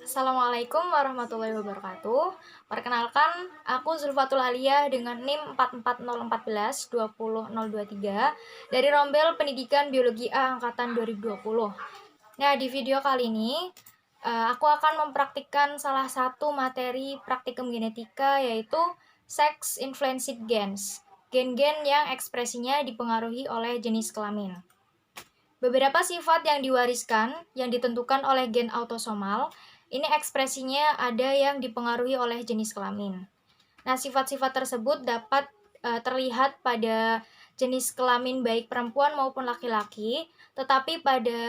Assalamualaikum warahmatullahi wabarakatuh. Perkenalkan, aku Zulfatul Aliyah dengan NIM 4404120023 dari Rombel Pendidikan Biologi A angkatan 2020. Nah, di video kali ini aku akan mempraktikkan salah satu materi praktikum genetika, yaitu sex influenced gens, gen-gen yang ekspresinya dipengaruhi oleh jenis kelamin. Beberapa sifat yang diwariskan yang ditentukan oleh gen autosomal, ini ekspresinya ada yang dipengaruhi oleh jenis kelamin. Nah, sifat-sifat tersebut dapat terlihat pada jenis kelamin baik perempuan maupun laki-laki, tetapi pada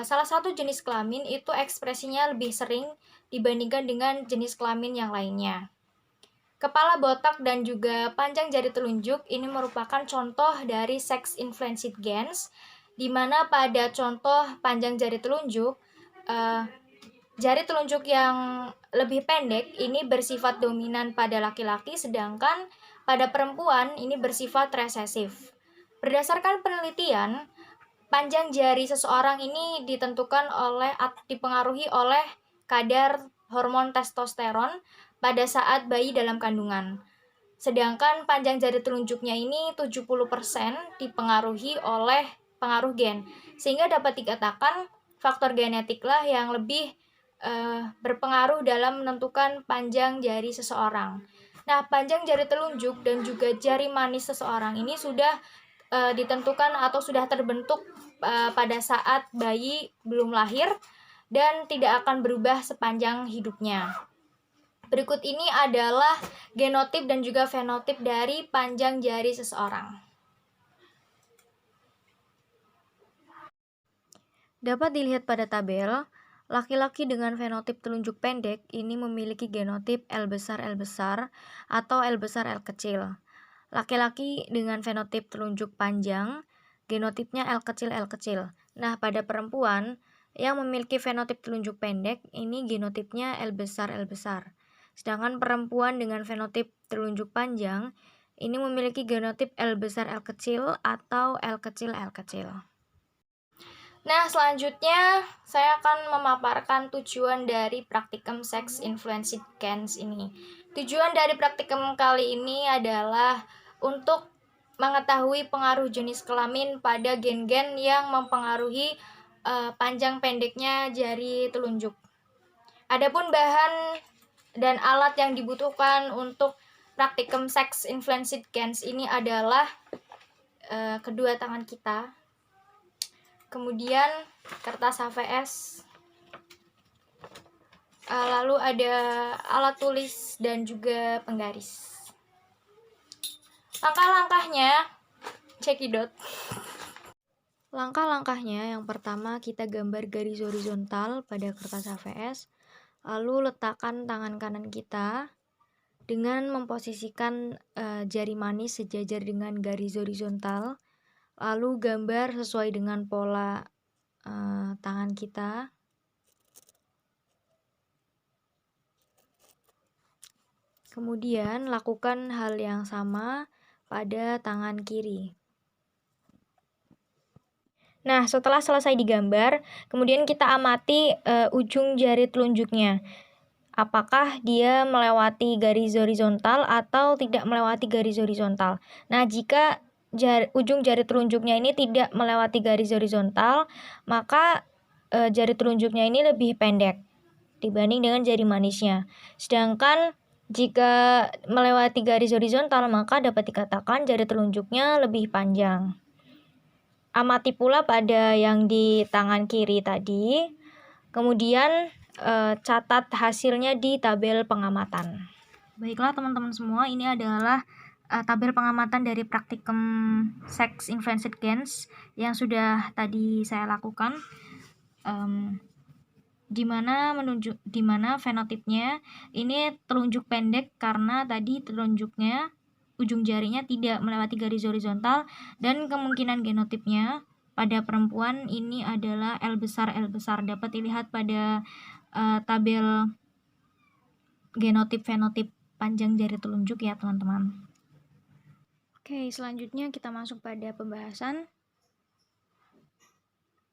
salah satu jenis kelamin itu ekspresinya lebih sering dibandingkan dengan jenis kelamin yang lainnya. Kepala botak dan juga panjang jari telunjuk ini merupakan contoh dari sex influenced gens, di mana pada contoh panjang jari telunjuk, jari telunjuk yang lebih pendek ini bersifat dominan pada laki-laki, sedangkan pada perempuan ini bersifat resesif. Berdasarkan penelitian, panjang jari seseorang ini dipengaruhi oleh kadar hormon testosteron pada saat bayi dalam kandungan. Sedangkan panjang jari telunjuknya ini 70% dipengaruhi oleh pengaruh gen. Sehingga dapat dikatakan faktor genetiklah yang lebih berpengaruh dalam menentukan panjang jari seseorang. Nah, panjang jari telunjuk dan juga jari manis seseorang ini sudah ditentukan atau sudah terbentuk pada saat bayi belum lahir dan tidak akan berubah sepanjang hidupnya. Berikut ini adalah genotip dan juga fenotip dari panjang jari seseorang. Dapat dilihat pada tabel, laki-laki dengan fenotip telunjuk pendek ini memiliki genotip L besar atau L besar L kecil. Laki-laki dengan fenotip telunjuk panjang, genotipnya L kecil. Nah, pada perempuan yang memiliki fenotip telunjuk pendek, ini genotipnya L besar. Sedangkan perempuan dengan fenotip telunjuk panjang, ini memiliki genotip L besar L kecil atau L kecil. Nah, selanjutnya saya akan memaparkan tujuan dari praktikum sex influenced gens ini. Tujuan dari praktikum kali ini adalah untuk mengetahui pengaruh jenis kelamin pada gen-gen yang mempengaruhi panjang pendeknya jari telunjuk. Adapun bahan dan alat yang dibutuhkan untuk praktikum sex influenced gens ini adalah kedua tangan kita, kemudian kertas HVS, lalu ada alat tulis dan juga penggaris. Langkah-langkahnya, cekidot. Langkah-langkahnya, yang pertama kita gambar garis horizontal pada kertas HVS, lalu letakkan tangan kanan kita dengan memposisikan jari manis sejajar dengan garis horizontal, lalu gambar sesuai dengan pola tangan kita. Kemudian lakukan hal yang sama pada tangan kiri. Nah, setelah selesai digambar, kemudian kita amati ujung jari telunjuknya. Apakah dia melewati garis horizontal atau tidak melewati garis horizontal. Nah, jika ujung jari telunjuknya ini tidak melewati garis horizontal, maka jari telunjuknya ini lebih pendek dibanding dengan jari manisnya. Sedangkan jika melewati garis horizontal, maka dapat dikatakan jari telunjuknya lebih panjang. Amati pula pada yang di tangan kiri tadi, kemudian catat hasilnya di tabel pengamatan. Baiklah teman-teman semua, ini adalah tabel pengamatan dari praktikum sex influenced gens yang sudah tadi saya lakukan, di mana fenotipnya ini telunjuk pendek karena tadi telunjuknya ujung jarinya tidak melewati garis horizontal, dan kemungkinan genotipnya pada perempuan ini adalah L besar. Dapat dilihat pada tabel genotip fenotip panjang jari telunjuk ya teman-teman. Oke, selanjutnya kita masuk pada pembahasan.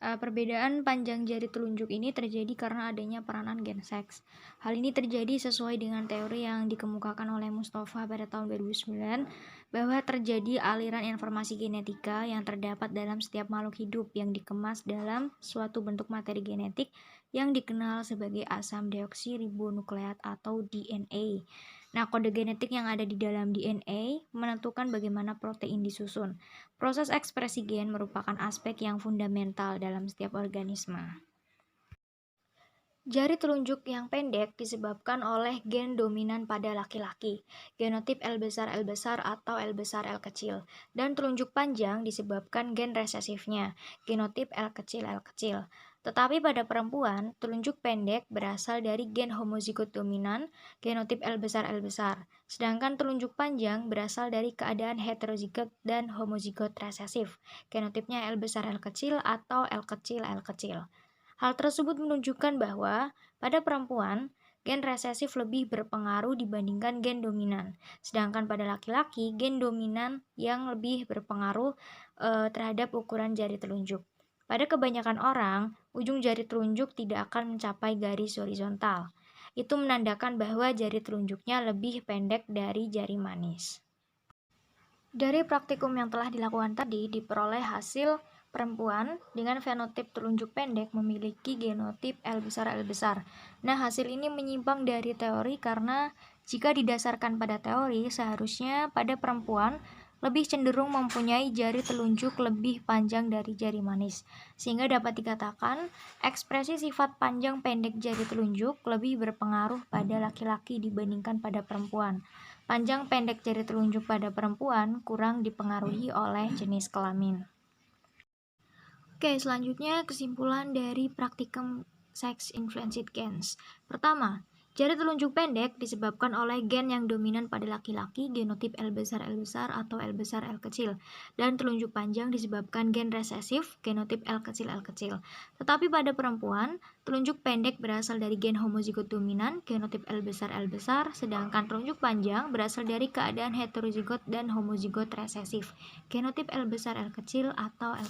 Perbedaan panjang jari telunjuk ini terjadi karena adanya peranan gen seks. Hal ini terjadi sesuai dengan teori yang dikemukakan oleh Mustafa pada tahun 2009 bahwa terjadi aliran informasi genetika yang terdapat dalam setiap makhluk hidup yang dikemas dalam suatu bentuk materi genetik yang dikenal sebagai asam deoksiribonukleat atau DNA. Nah, kode genetik yang ada di dalam DNA menentukan bagaimana protein disusun. Proses ekspresi gen merupakan aspek yang fundamental dalam setiap organisme. Jari telunjuk yang pendek disebabkan oleh gen dominan pada laki-laki, genotip L besar atau L besar L kecil, dan telunjuk panjang disebabkan gen resesifnya, genotip L kecil. Tetapi pada perempuan, telunjuk pendek berasal dari gen homozigot dominan, genotip L besar, sedangkan telunjuk panjang berasal dari keadaan heterozigot dan homozigot resesif, genotipnya L besar L kecil atau L kecil. Hal tersebut menunjukkan bahwa pada perempuan, gen resesif lebih berpengaruh dibandingkan gen dominan, sedangkan pada laki-laki, gen dominan yang lebih berpengaruh terhadap ukuran jari telunjuk. Pada kebanyakan orang, ujung jari telunjuk tidak akan mencapai garis horizontal. Itu menandakan bahwa jari telunjuknya lebih pendek dari jari manis. Dari praktikum yang telah dilakukan tadi, diperoleh hasil perempuan dengan fenotip telunjuk pendek memiliki genotip L besar. Nah, hasil ini menyimpang dari teori karena jika didasarkan pada teori, seharusnya pada perempuan lebih cenderung mempunyai jari telunjuk lebih panjang dari jari manis, sehingga dapat dikatakan ekspresi sifat panjang pendek jari telunjuk lebih berpengaruh pada laki-laki dibandingkan pada perempuan. Panjang pendek jari telunjuk pada perempuan kurang dipengaruhi oleh jenis kelamin. Oke, selanjutnya kesimpulan dari praktikum sex-influenced gens. Pertama, jari telunjuk pendek disebabkan oleh gen yang dominan pada laki-laki, genotip L besar atau L besar L kecil, dan telunjuk panjang disebabkan gen resesif, genotip L kecil. Tetapi pada perempuan, telunjuk pendek berasal dari gen homozigot dominan, genotip L besar, sedangkan telunjuk panjang berasal dari keadaan heterozigot dan homozigot resesif, genotip L besar L kecil atau L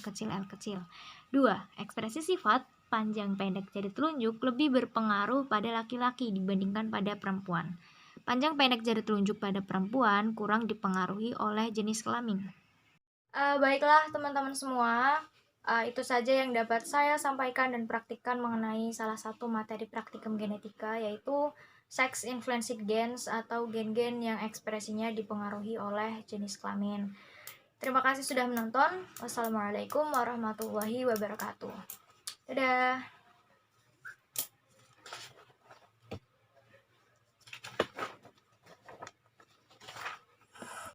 kecil. 2. Ekspresi sifat panjang pendek jari telunjuk lebih berpengaruh pada laki-laki dibandingkan pada perempuan. Panjang pendek jari telunjuk pada perempuan kurang dipengaruhi oleh jenis kelamin. Baiklah teman-teman semua, itu saja yang dapat saya sampaikan dan praktikkan mengenai salah satu materi praktikum genetika, yaitu sex-influenced gens atau gen-gen yang ekspresinya dipengaruhi oleh jenis kelamin. Terima kasih sudah menonton. Wassalamualaikum warahmatullahi wabarakatuh. Dadah.